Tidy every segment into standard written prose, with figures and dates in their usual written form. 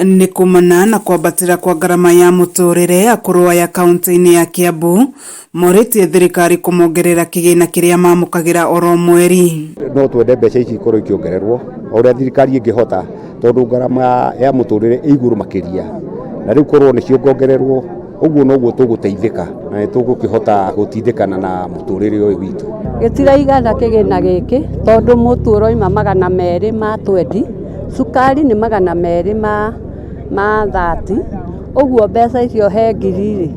Ni kumana na kwambatira kwa garama ya muturire akuru ya kaunti-ini ya Kiambu moritie thirikari kumongerera kigina kiria mamukagira oro mweri. No twende mbeca ici ikorwo ikiongererwo uria thirikari ingihota tondu garama ya muturire iguru makiria na riu korwo ni ciongererwo uguo noguo tuguteithika na tugukihota gutindikana na muturire uyu witu. Gitiraigana kigina giki tondu muturo ima 200 ma 20 sukari ni 200 ma 30 uguo mbeca icio he ngiri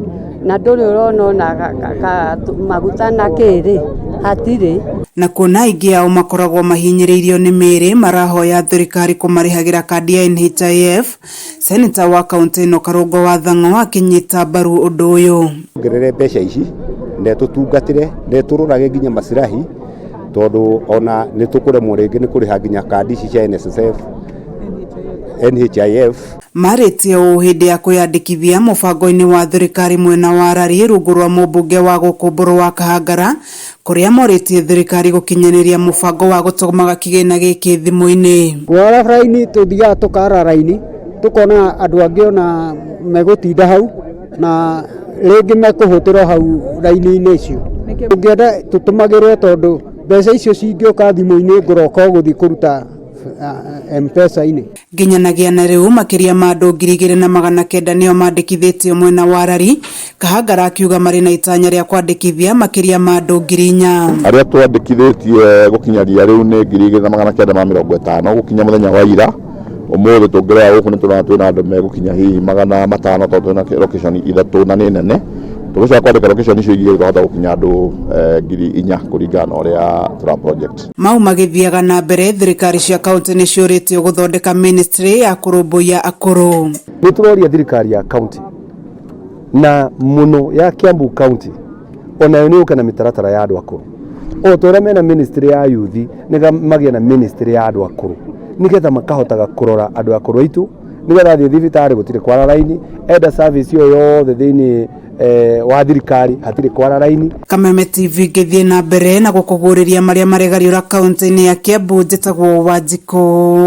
na nduri urona na maguta na kiri hatiri na kuna ingi ao makoragwo mahinyiriirio ni miri marahoya thirikari kumarihagira kandi ya NHIF. Senator wa kaunti ino Karungo wa Thang'o akinyita mbaru undu uyu. Ngerere mbeca ici ne tutungatire ne tururage nginya masirahi tondu ona ni tukuremwo ringi ni kuriha nginya kandi ici cia NSSF NHIF. Maritie uhindi ya kuyandikithia mubango-ini wa thirikari mwena wa Rari rungu rwa mumbunge wa Gukumburu wa Kahangara kuria moritie thirikari gukinyaniria mubango wa gutumaga kigina giki thimu-ini. Gwara raini tuthiaga tukara raini tukona andu angi ona megutinda hau na ringi mekuhutirwo hau raini-ini icio. Ungienda tutumagirwe tondu mbeca icio cingioka thimu-ini nguroka guthi kuruta M-Pesa-ini. Nginyanagia na riu makiria ma andu 2,900 nio mandikithitio mwena wa Rari. Kahangara akiuga mari na itanya ria kwandikithia makiria ma andu 4,000. Aria twandikithitie gukinyaria riu ni 2,950 gukinya muthenya wa ira. Umuthi tungirea guku ni turona twina andu megukinya hihi 500 tondu twina location ithatu na ni nene. Tugucoka kwandika location icio igiri twahota gukinya andu 4,000 kuringana na uria tura project. Mau magithiaga na mbere thirikari cia kaunti ni ciuritio guthondeka ministry ya kurumbuia akuru. Ni turoria thirikari ya kaunti na muno ya Kiambu kaunti ona ni ukana mitaratara ya andu akuru. O tora mena ministry ya youth niga magia na ministry ya andu akuru nigetha makahotaga kurora andu akuru aitu nigetha thi thibitari gutire kwara raini enda service yo yothe thiini wa thirikari hatire kwara raini. Kameme TV ngithie na mbere na gukuguriria maria maregariura kaunti-ini ya Kiambu njitagwo Wanjiko.